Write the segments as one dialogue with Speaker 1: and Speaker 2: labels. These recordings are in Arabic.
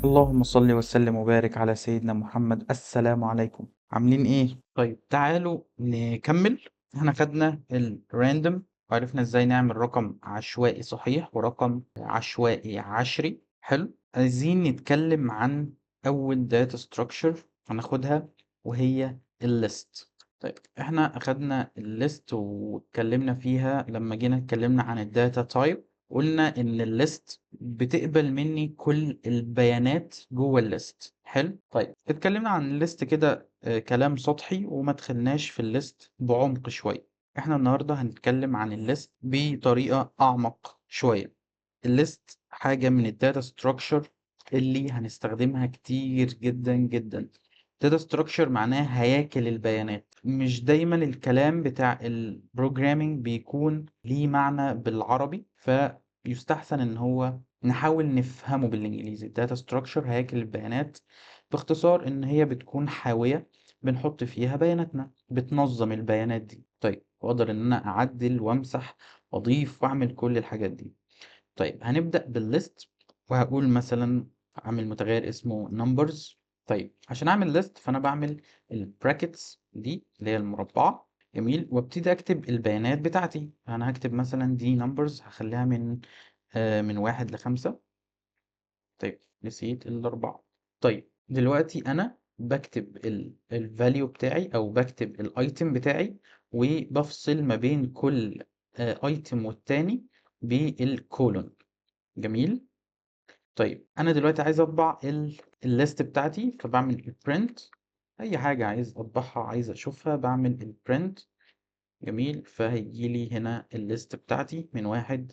Speaker 1: اللهم صل وسلم وبارك على سيدنا محمد. السلام عليكم، عاملين ايه؟ طيب تعالوا نكمل. احنا خدنا الراندوم وعرفنا ازاي نعمل رقم عشوائي صحيح ورقم عشوائي عشري. حلو. عايزين نتكلم عن اول داتا ستراكشر هناخدها وهي الليست. طيب احنا اخدنا الليست واتكلمنا فيها لما جينا اتكلمنا عن الداتا تايب. قلنا ان الليست بتقبل مني كل البيانات جوه الليست. حلو. طيب اتكلمنا عن الليست كده كلام سطحي وما دخلناش في الليست بعمق شوية. احنا النهاردة هنتكلم عن الليست بطريقة اعمق شوية. الليست حاجة من الداتا ستراكشر اللي هنستخدمها كتير جدا جدا. داتا ستراكشر معناه هياكل البيانات. مش دايما الكلام بتاع البروجرامينج بيكون ليه معنى بالعربي، فيستحسن ان هو نحاول نفهمه بالانجليزي. الداتا ستراكشر هياكل البيانات، باختصار ان هي بتكون حاوية بنحط فيها بياناتنا، بتنظم البيانات دي. طيب واقدر ان انا اعدل وامسح واضيف واعمل كل الحاجات دي. طيب هنبدأ بالليست، وهقول مثلا اعمل متغير اسمه numbers. طيب عشان اعمل list فانا بعمل البراكتس دي اللي هي المربعة. جميل. وابتدي اكتب البيانات بتاعتي. انا هكتب مثلا دي numbers، هخليها من 1 ل5. طيب نسيت الأربعة. طيب دلوقتي أنا بكتب الفاليو بتاعي أو بكتب الأيتم بتاعي، وبفصل ما بين كل أيتم والتاني بالكولون. جميل. طيب أنا دلوقتي عايز أطبع الليست بتاعتي، فبعمل البرنت. أي حاجة عايز أطبعها عايز أشوفها بعمل البرنت. جميل. فهيجيلي هنا الليست بتاعتي من 1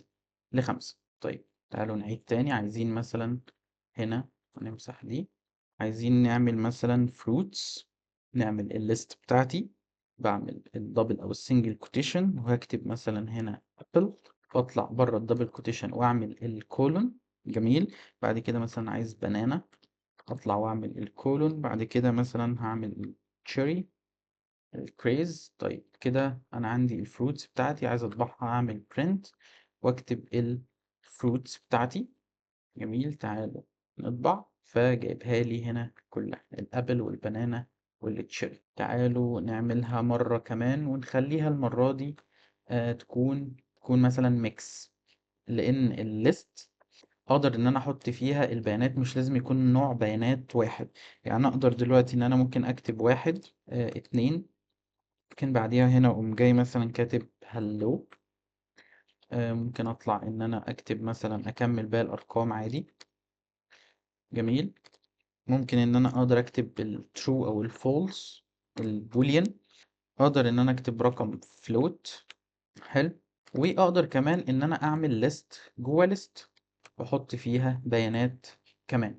Speaker 1: ل5. طيب تعالوا نعيد تاني. عايزين مثلا هنا نمسح دي. عايزين نعمل مثلا fruits. نعمل الليست بتاعتي، بعمل الدبل او السنجل كوتيشن وهكتب مثلا هنا apple، واطلع بره الدبل كوتيشن واعمل الكولون. جميل. بعد كده مثلا عايز بنانا، اطلع واعمل الكولون. بعد كده مثلا هعمل cherry الكريز. طيب كده انا عندي الفروتس بتاعتي عايز اطبعها، اعمل print واكتب الفروتس بتاعتي. جميل. تعالوا نطبع، فجايبها لي هنا كلها الابل والبنانا والتشيري. تعالوا نعملها مرة كمان ونخليها المرة دي تكون مثلا ميكس، لان الليست اقدر ان انا احط فيها البيانات، مش لازم يكون نوع بيانات واحد. يعني أنا اقدر دلوقتي ان انا ممكن اكتب 1 2، ممكن بعديها هنا اقوم جاي مثلا كاتب هلو. ممكن اطلع ان انا اكتب مثلا اكمل باقي الارقام عادي. جميل. ممكن ان انا اقدر اكتب الترو او الفولس البوليان. اقدر ان انا اكتب رقم فلوت. حلو. واقدر كمان ان انا اعمل ليست جوه ليست واحط فيها بيانات كمان.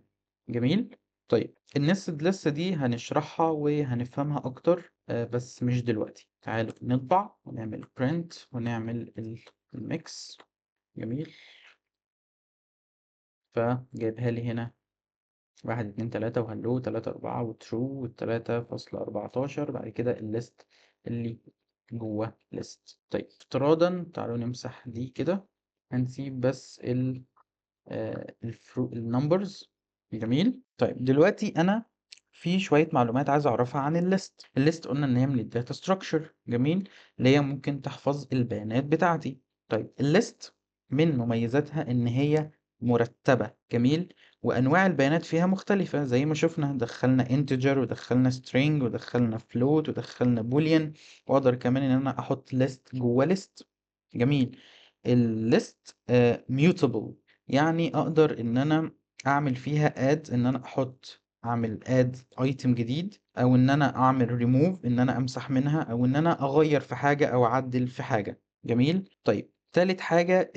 Speaker 1: جميل. طيب النستد ليست دي هنشرحها وهنفهمها اكتر بس مش دلوقتي. تعالوا نطبع ونعمل print ونعمل الميكس. جميل. فجايبها لي هنا 1 2 3 وهلو 3 4 وترو و3.14. بعد كده الليست اللي جوه ليست. طيب افتراضا تعالوا نمسح دي كده، هنسيب بس النمبرز. جميل. طيب دلوقتي انا في شوية معلومات عايز اعرفها عن الليست قلنا ان هي من الداتا ستراكشر. جميل. اللي هي ممكن تحفظ البيانات بتاعتي. طيب الليست من مميزاتها ان هي مرتبة. جميل. وانواع البيانات فيها مختلفة زي ما شفنا، دخلنا integer ودخلنا string ودخلنا float ودخلنا boolean. واقدر كمان ان انا احط list جوه list. جميل. الليست mutable، يعني اقدر ان انا اعمل فيها ان انا اعمل ايتم جديد، او ان انا اعمل ريموف ان انا امسح منها، او ان انا اغير في حاجة او اعدل في حاجة. جميل. طيب تالت حاجة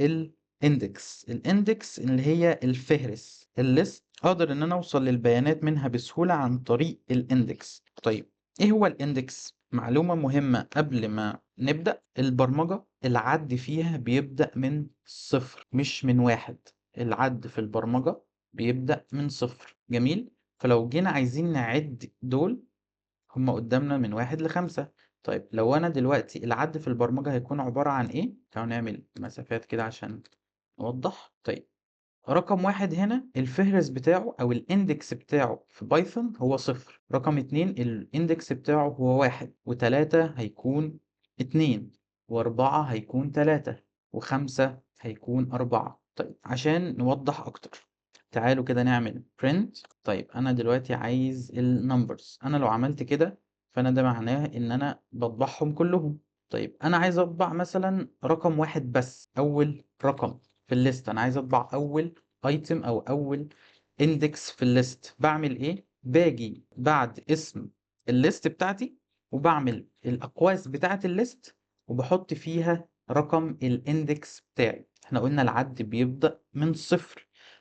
Speaker 1: الاندكس اللي هي الفهرس. الليست اقدر ان انا اوصل للبيانات منها بسهولة عن طريق الاندكس. طيب ايه هو الاندكس؟ معلومة مهمة قبل ما نبدأ البرمجة، العد فيها بيبدأ من صفر مش من 1. العد في البرمجة بيبدأ من صفر. جميل. فلو جينا عايزين نعد دول، هما قدامنا من 1 ل5. طيب لو أنا دلوقتي العد في البرمجة هيكون عبارة عن إيه؟ تعالوا نعمل مسافات كده عشان نوضح. طيب رقم 1 هنا الفهرس بتاعه أو الindex بتاعه في بايثون هو 0، رقم 2 الindex بتاعه هو 1، و3 هيكون 2، و4 هيكون 3، و5 هيكون 4. طيب عشان نوضح أكتر تعالوا كده نعمل print. طيب أنا دلوقتي عايز الnumbers، أنا لو عملت كده فأنا ده معناه إن أنا باطبعهم كلهم. طيب أنا عايز أطبع مثلا رقم 1 بس، أول رقم في الليست، أنا عايز أطبع أول ايتم او اول اندكس في الليست. بعمل ايه؟ باجي بعد اسم الليست بتاعتي وبعمل الاقواس بتاعت الليست وبحط فيها رقم الاندكس بتاعي. احنا قلنا العد بيبدأ من 0،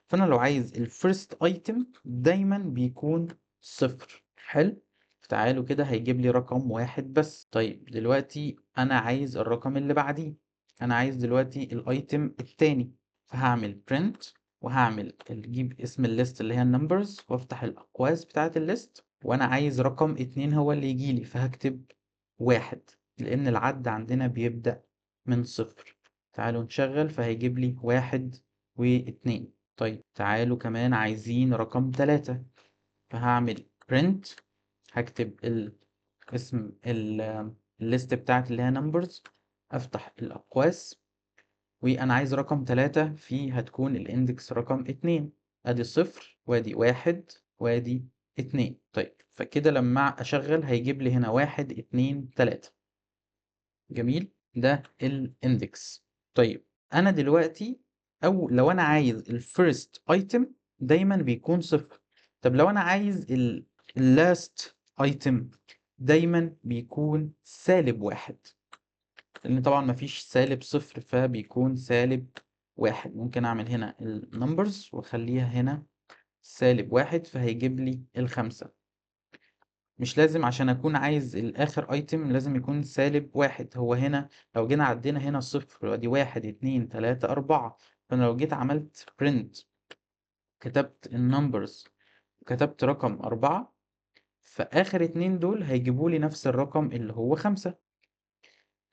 Speaker 1: فانا لو عايز الفيرست ايتم دايما بيكون 0. حلو. تعالوا كده هيجيب لي رقم 1 بس. طيب دلوقتي انا عايز الرقم اللي بعديه، انا عايز دلوقتي الايتم التاني، فهعمل print وهعمل اجيب اسم الليست اللي هي النمبرز وافتح الاقواس بتاعه الليست، وانا عايز رقم 2 هو اللي يجيلي فهكتب 1 لان العد عندنا بيبدأ من 0. تعالوا نشغل فهيجيب لي 1 و2. طيب تعالوا كمان عايزين رقم 3، فهعمل print، هكتب اسم الليست بتاعت اللي هي numbers، افتح الاقواس وانا عايز رقم 3 فيه هتكون الاندكس رقم 2. ادي 0 وادي 1 وادي 2. طيب فكده لما اشغل هيجيب لي هنا 1 2 3. جميل، ده الاندكس. طيب انا دلوقتي او لو انا عايز الفيرست ايتم دايما بيكون 0. طب لو انا عايز اللاست ايتم دايما بيكون -1، لأن طبعا مفيش -0 فبيكون -1. ممكن أعمل هنا النمبرز وأخليها هنا -1 فهيجيب لي الخمسة. مش لازم عشان أكون عايز الآخر أيتم لازم يكون -1. هو هنا لو جينا عدينا هنا 0 وأدي 1 2 3 4، فأنا لو جيت عملت print كتبت النمبرز وكتبت رقم 4، فآخر 2 دول هيجيبوا لي نفس الرقم اللي هو 5.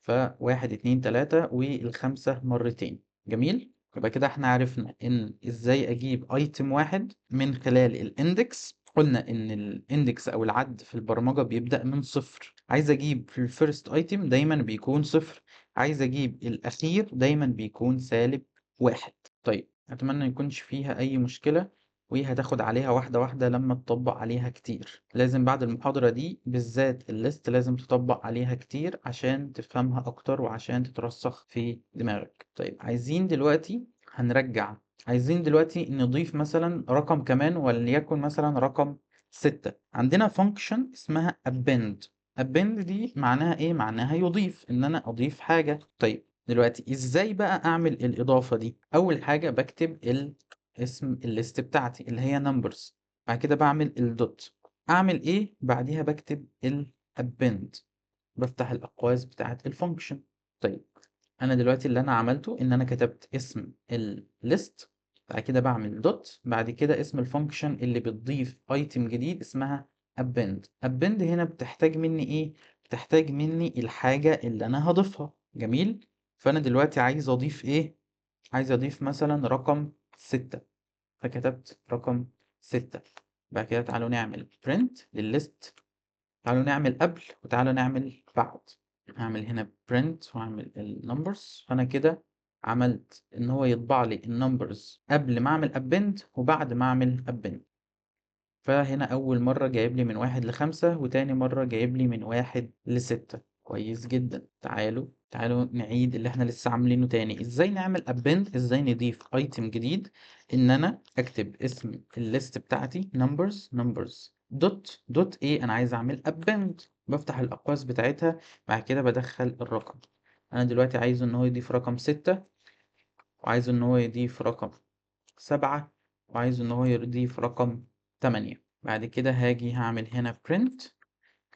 Speaker 1: فواحد اتنين تلاتة والخمسة مرتين. جميل. يبقى كده احنا عرفنا ان ازاي اجيب ايتم واحد من خلال الاندكس. قلنا ان الاندكس او العد في البرمجة بيبدأ من 0. عايز اجيب في الفيرست ايتم دايما بيكون 0، عايز اجيب الاخير دايما بيكون -1. طيب اتمنى يكونش فيها اي مشكلة، وهتاخد عليها واحدة واحدة لما تطبق عليها كتير. لازم بعد المحاضرة دي بالذات الليست لازم تطبق عليها كتير عشان تفهمها أكتر وعشان تترسخ في دماغك. طيب عايزين دلوقتي نضيف مثلا رقم كمان وليكن مثلا رقم 6. عندنا function اسمها append. append دي معناها ايه؟ معناها يضيف، ان انا اضيف حاجة. طيب دلوقتي ازاي بقى اعمل الاضافة دي؟ اول حاجة بكتب اسم الليست بتاعتي اللي هي numbers، بعد كده بعمل الدوت. اعمل ايه بعديها؟ بكتب append، بفتح الاقواس بتاعت الفانكشن. طيب انا دلوقتي اللي انا عملته ان انا كتبت اسم الليست، بعد كده بعمل دوت، بعد كده اسم الفانكشن اللي بتضيف ايتم جديد اسمها append هنا بتحتاج مني ايه؟ بتحتاج مني الحاجة اللي انا هضيفها. جميل. فانا دلوقتي عايز اضيف ايه؟ عايز اضيف مثلا رقم 6، فكتبت رقم 6. بعد كده تعالوا نعمل print للليست، تعالوا نعمل قبل وتعالوا نعمل بعد. هعمل هنا print وهعمل النمبرز، فأنا كده عملت إن هو يطبع لي النمبرز قبل ما أعمل append وبعد ما أعمل append. فهنا أول مرة جايب لي من 1 ل5 وتاني مرة جايب لي من 1 ل6. كويس جدا. تعالوا نعيد اللي احنا لسه عاملينه تاني. ازاي نعمل append؟ ازاي نضيف ايتم جديد؟ ان انا اكتب اسم الليست بتاعتي numbers دوت ايه، انا عايز اعمل append، بفتح الاقواس بتاعتها، بعد كده بدخل الرقم. انا دلوقتي عايزه ان هو يضيف رقم 6، وعايزه ان هو يضيف رقم 7، وعايزه ان هو يضيف رقم 8. بعد كده هاجي هعمل هنا print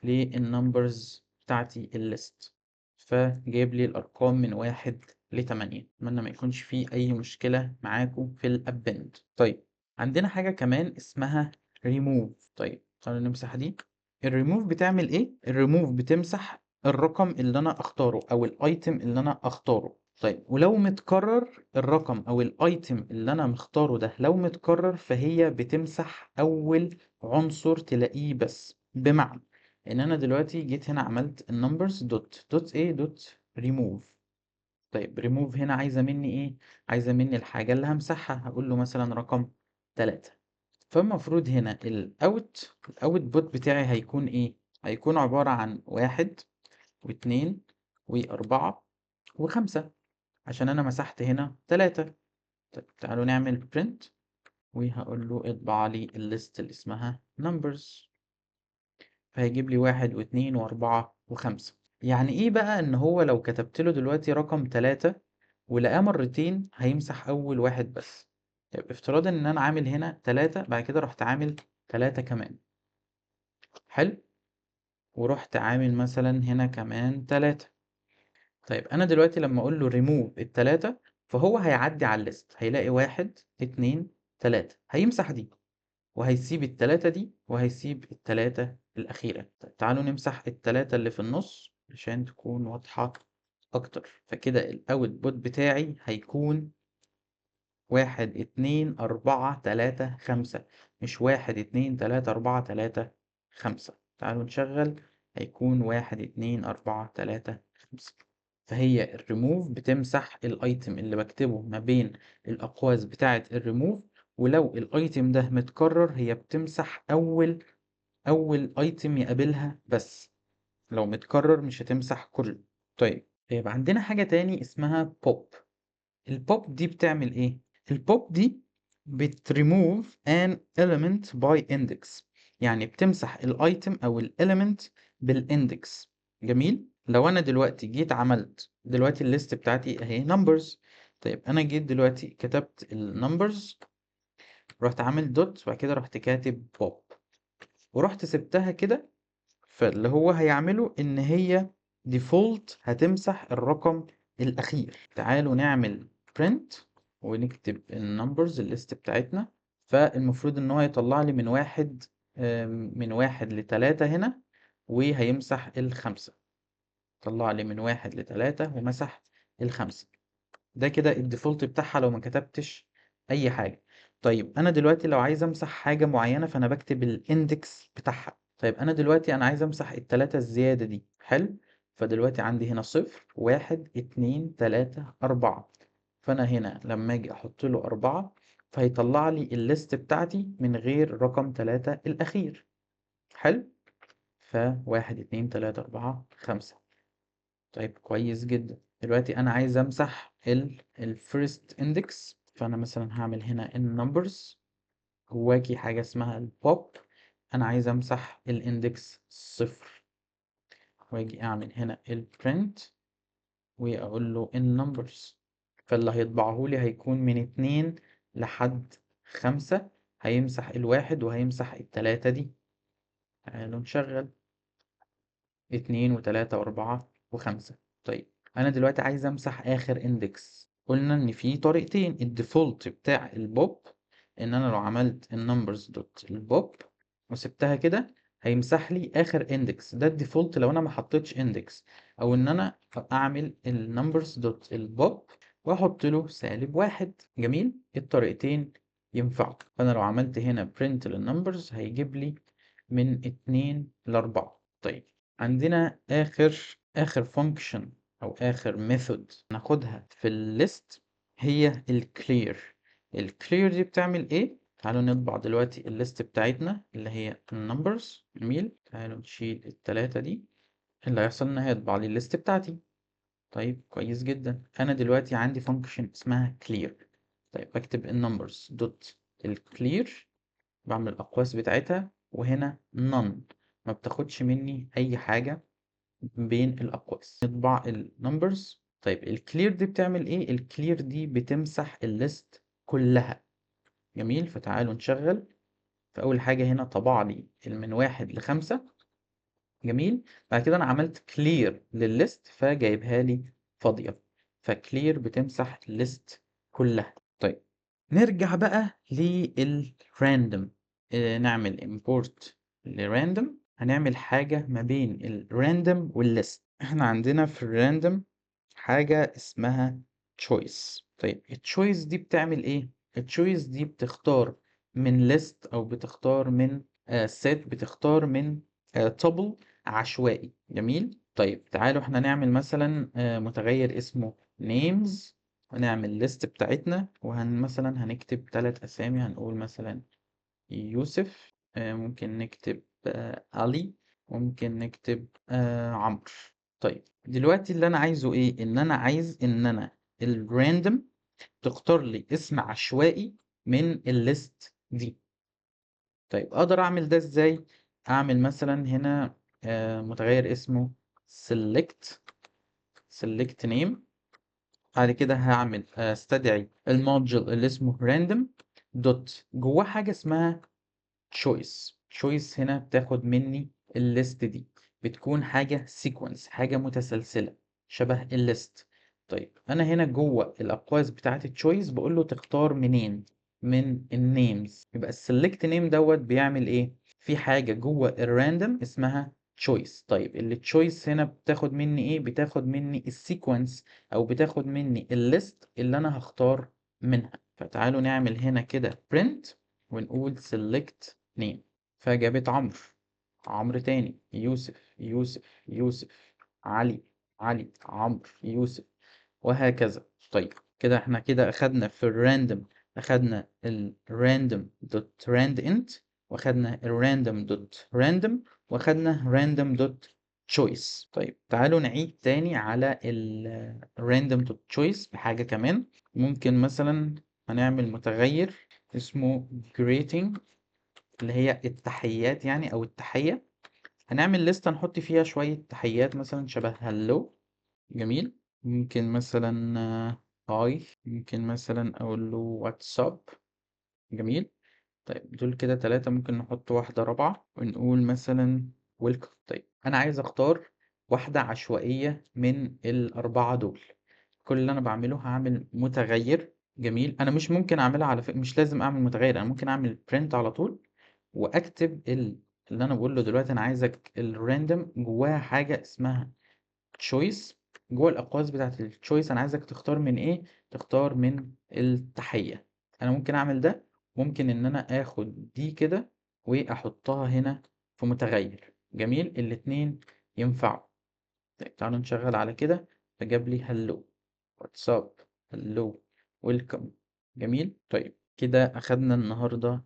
Speaker 1: للنمبرز بتاعتي الليست، فجايب لي الأرقام من 1 ل8. أتمنى ما يكونش فيه أي مشكلة معاكم في الأبند. طيب عندنا حاجة كمان اسمها remove. طيب تعالوا نمسح دي. الريموف بتعمل إيه؟ الريموف بتمسح الرقم اللي أنا أختاره أو الأيتم اللي أنا أختاره. طيب ولو متكرر الرقم أو الأيتم اللي أنا مختاره ده لو متكرر فهي بتمسح أول عنصر تلاقيه بس. بمعنى إن أنا دلوقتي جيت هنا عملت النمبرز دوت إيه دوت ريموف. طيب ريموف هنا عايزة مني إيه؟ عايزة مني الحاجة اللي همسحها، هقول له مثلا رقم 3. فالمفروض هنا الأوت بوت بتاعي هيكون إيه؟ هيكون عبارة عن 1 و2 و4 و5 عشان أنا مسحت هنا 3. طيب تعالوا نعمل print وهقول له اطبع لي الليست اللي اسمها numbers، فهيجيب لي 1 و2 و4 و5. يعني إيه بقى إن هو لو كتبت له دلوقتي رقم 3 ولقاه مرتين هيمسح أول واحد بس. طيب افتراضا إن أنا عامل هنا 3 بعد كده رحت عامل 3 كمان، حلو، ورحت عامل مثلا هنا كمان 3. طيب أنا دلوقتي لما أقول له remove ال3 فهو هيعدي على الليست هيلاقي 1 2 3 هيمسح دي وهيسيب ال3 دي وهيسيب ال3 الأخيرة. طيب تعالوا نمسح ال3 اللي في النص عشان تكون واضحة أكتر. فكده الأوت بوت بتاعي هيكون 1 2 4 3 5، مش 1 2 3 4 3 5. تعالوا نشغل، هيكون 1 2 4 3 5. فهي الريموف بتمسح الايتم اللي بكتبه ما بين الأقواس بتاعة الريموف، ولو الايتم ده متكرر هي بتمسح أول ايتم يقابلها بس، لو متكرر مش هتمسح كله. طيب عندنا حاجة تاني اسمها pop. البوب دي بتعمل ايه؟ البوب دي بتريموف an element by index، يعني بتمسح الايتم او الاليمنت بالاندكس. جميل. لو انا دلوقتي جيت عملت دلوقتي الليست بتاعتي اهي numbers. طيب انا جيت دلوقتي كتبت النمبرز، رحت عامل دوت وبعد كده رحت كاتب بوب ورحت سبتها كده، فاللي هو هيعمله ان هي ديفولت هتمسح الرقم الاخير. تعالوا نعمل print ونكتب النمبرز الليست بتاعتنا. فالمفروض ان هو يطلع لي من واحد لتلاتة هنا وهيمسح ال5. طلع لي من 1 ل3 ومسح ال5. ده كده الديفولت بتاعها لو ما كتبتش اي حاجة. طيب انا دلوقتي لو عايز امسح حاجة معينة فانا بكتب الاندكس بتاعها. طيب انا دلوقتي انا عايز امسح ال3 الزيادة دي، حلو. فدلوقتي عندي هنا 0 1 2 3 4. فانا هنا لما اجي احط له 4 فهيطلع لي الليست بتاعتي من غير رقم 3 الاخير، حلو. ف1 2 3 4 5. طيب كويس جدا. دلوقتي انا عايز امسح الفيرست اندكس، فانا مثلا هعمل هنا النمبرز جواكي حاجة اسمها البوب. انا عايز امسح الاندكس 0 واجي اعمل هنا البرنت واقول له النمبرز. فاللي هيطبعه لي هيكون من 2 لحد 5، هيمسح الواحد وهيمسح ال3 دي. تعالوا نشغل 2 و3 و4 و5. طيب أنا دلوقتي عايز أمسح آخر إندكس. قلنا إن في طريقتين. الديفولت بتاع البوب إن أنا لو عملت النمبرز دوت البوب وسبتها كده هيمسح لي آخر إندكس، ده الديفولت لو أنا ما حطيتش إندكس. أو إن أنا أعمل النمبرز دوت البوب وأحط له -1. جميل. الطريقتين ينفعوا. فأنا لو عملت هنا print للنمبرز هيجيب لي من 2 ل4. طيب عندنا آخر function أو آخر method ناخدها في الليست هي الكلير. الكلير دي بتعمل إيه؟ تعالوا نطبع دلوقتي الليست بتاعتنا اللي هي النمبرز. جميل. تعالوا نشيل ال3 دي. اللي هيحصل إن هيطبع لي الليست بتاعتي. طيب كويس جدا. أنا دلوقتي عندي function اسمها clear. طيب بكتب النمبرز دوت الكلير، بعمل الأقواس بتاعتها وهنا none، ما بتاخدش مني أي حاجة بين الأقواس. نطبع النمبرز. طيب الكلير دي بتعمل إيه؟ الكلير دي بتمسح الليست كلها. جميل. فتعالوا نشغل. فأول حاجة هنا طبع لي من 1 ل5. جميل. بعد كده أنا عملت كلير للليست فجايبها لي فاضية. فكلير بتمسح الليست كلها. طيب نرجع بقى للراندوم. نعمل import لراندوم. هنعمل حاجة ما بين الراندوم والليست. احنا عندنا في الراندوم حاجة اسمها choice. طيب الchoice دي بتعمل ايه؟ الchoice دي بتختار من list او بتختار من set، بتختار من tuple عشوائي. جميل. طيب تعالوا احنا نعمل مثلا متغير اسمه names، هنعمل list بتاعتنا مثلا هنكتب 3 اسامي، هنقول مثلا يوسف، ممكن نكتب علي، ممكن نكتب عمرو. طيب دلوقتي اللي انا عايزه ايه؟ ان انا عايز ان انا الراندوم تختار لي اسم عشوائي من الليست دي. طيب اقدر اعمل ده ازاي؟ اعمل مثلا هنا متغير اسمه select name. بعد كده هعمل استدعي الموديل اللي اسمه random دوت جواه حاجة اسمها choice هنا بتاخد مني الليست دي، بتكون حاجة sequence، حاجة متسلسلة شبه الليست. طيب أنا هنا جوه الأقواس بتاعة التشويس بقول له تختار منين؟ من النيمز. يبقى السلكت نيم دوت بيعمل إيه؟ في حاجة جوه الراندوم اسمها choice. طيب اللي choice هنا بتاخد مني إيه؟ بتاخد مني السيكونس، أو بتاخد مني الليست اللي أنا هختار منها. فتعالوا نعمل هنا كده print ونقول select name، فجابت عمرو تاني، يوسف، علي، عمرو، يوسف، وهكذا. طيب كده احنا كده اخدنا في الراندوم، اخدنا الراندوم دوت راند انت، واخدنا الراندوم دوت راندوم، واخدنا راندوم دوت تشويس. طيب تعالوا نعيد تاني على الراندوم دوت تشويس بحاجة كمان. ممكن مثلا هنعمل متغير اسمه greeting، اللي هي التحيات يعني او التحية. هنعمل لستة نحط فيها شوية تحيات مثلا شبه هلو. جميل. ممكن مثلا هاي، ممكن مثلا اقول له واتساب. جميل. طيب دول كده 3، ممكن نحط واحدة رابعة ونقول مثلا ويلكم. طيب انا عايز اختار واحدة عشوائية من ال4 دول. كل اللي انا بعمله هعمل متغير. جميل. انا مش ممكن اعملها على مش لازم اعمل متغير، انا ممكن اعمل print على طول واكتب اللي انا بقول له دلوقتي انا عايزك الراندوم جواها حاجه اسمها choice. جوه الاقواس بتاعت التشويس انا عايزك تختار من ايه؟ تختار من التحيه. انا ممكن اعمل ده، ممكن ان انا اخد دي كده واحطها هنا في متغير. جميل. الاتنين ينفعوا. طيب تعالوا نشغل على كده، فجاب لي هلو، واتساب، هلو، ويلكم. جميل. طيب كده أخدنا النهاردة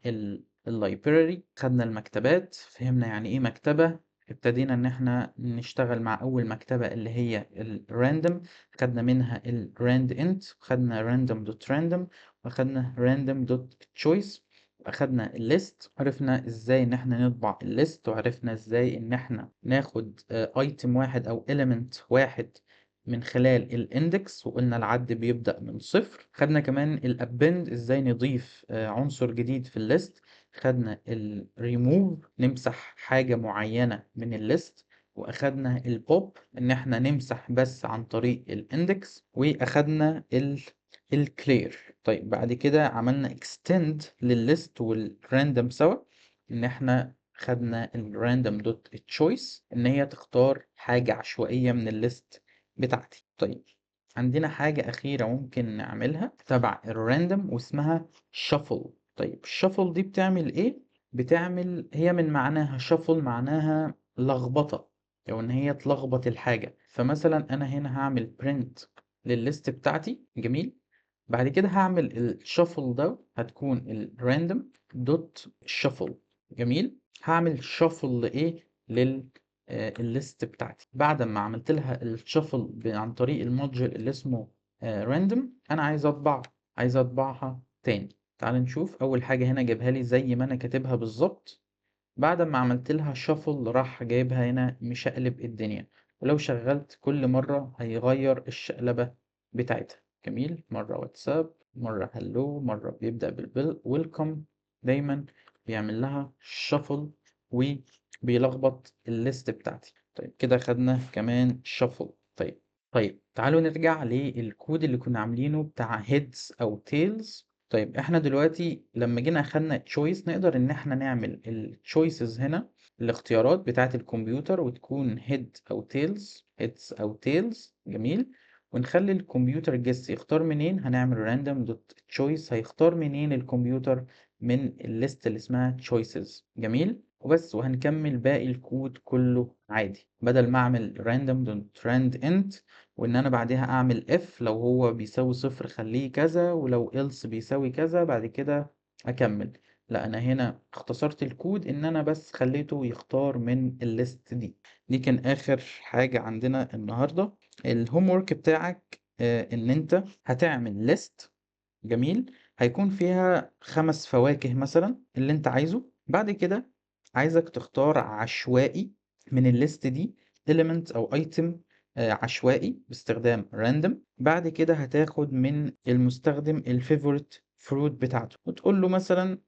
Speaker 1: اللايبراري، خدنا المكتبات، فهمنا يعني إيه مكتبة، ابتدينا إن إحنا نشتغل مع أول مكتبة اللي هي الراندوم، خدنا منها الراند انت، خدنا راندوم دوت راندوم، وخدنا راندوم دوت تشويس، أخدنا الليست، عرفنا إزاي إن إحنا نطبع الليست، وعرفنا إزاي إن إحنا ناخد ايتم واحد أو element واحد من خلال الاندكس، وقلنا العد بيبدأ من 0. خدنا كمان الابند، ازاي نضيف عنصر جديد في الليست. خدنا الريموف، نمسح حاجة معينة من الليست. واخدنا البوب، ان احنا نمسح بس عن طريق الاندكس. واخدنا الكلير. طيب بعد كده عملنا extend للليست والراندوم سوا، ان احنا خدنا الراندوم دوت تشويس ان هي تختار حاجة عشوائية من الليست بتاعتي. طيب عندنا حاجة أخيرة ممكن نعملها تبع الراندوم واسمها shuffle. طيب الشفل دي بتعمل إيه؟ بتعمل، هي من معناها shuffle معناها لخبطة، أو إن هي تلخبط الحاجة. فمثلا أنا هنا هعمل print للليست بتاعتي. جميل. بعد كده هعمل الشفل ده، هتكون الراندوم دوت shuffle. جميل. هعمل shuffle لإيه؟ الليست بتاعتي. بعد ما عملت لها الشفل عن طريق الموديل اللي اسمه راندوم، انا عايز اطبعها تاني. تعال نشوف. اول حاجة هنا جابها لي زي ما انا كاتبها بالظبط. بعد ما عملت لها شفل راح جايبها هنا مشقلب الدنيا، ولو شغلت كل مرة هيغير الشقلبة بتاعتها. جميل. مرة واتساب، مرة هلو، مرة بيبدأ بالويلكم. دايما بيعمل لها شفل وبيلخبط الليست بتاعتي. طيب كده خدنا كمان شفل. طيب تعالوا نرجع للكود اللي كنا عاملينه بتاع heads أو tails. طيب احنا دلوقتي لما جينا أخدنا choice نقدر إن احنا نعمل ال choices هنا، الاختيارات بتاعة الكمبيوتر، وتكون head أو tails، heads أو tails. جميل. ونخلي الكمبيوتر جيس يختار منين. هنعمل random dot choice، هيختار منين الكمبيوتر؟ من الليست اللي اسمها choices. جميل وبس. وهنكمل باقي الكود كله عادي، بدل ما اعمل random dot rand int وان انا بعدها اعمل if لو هو بيساوي صفر خليه كذا، ولو else بيساوي كذا بعد كده اكمل. لا، انا هنا اختصرت الكود ان انا بس خليته يختار من الليست دي. دي كان اخر حاجة عندنا النهاردة. الهوم ورك بتاعك ان انت هتعمل ليست. جميل. هيكون فيها 5 فواكه مثلا اللي انت عايزه. بعد كده عايزك تختار عشوائي من الليست دي element او item عشوائي باستخدام random. بعد كده هتاخد من المستخدم الفيفوريت فروت بتاعته وتقول له مثلا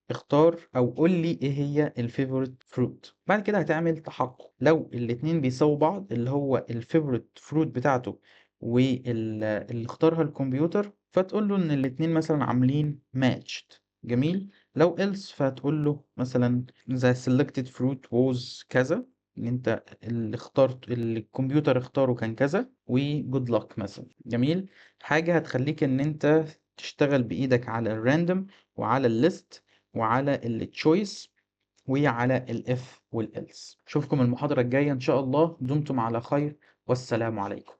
Speaker 1: اختار او قول لي ايه هي الفيفوريت فروت. بعد كده هتعمل تحقق لو الاتنين بيساووا بعض، اللي هو الفيفوريت فروت بتاعته واللي اختارها الكمبيوتر، فتقول له ان الاتنين مثلا عاملين matched. جميل. لو else فهتقول له مثلا the selected fruit was كذا، ان انت اللي اخترت اللي الكمبيوتر اختاره كان كذا، و good luck مثلا. جميل. حاجة هتخليك ان انت تشتغل بايدك على الراندوم وعلى الليست وعلى التشويس وعلى الاف والالس. اشوفكم المحاضرة الجاية ان شاء الله. دمتم على خير، والسلام عليكم.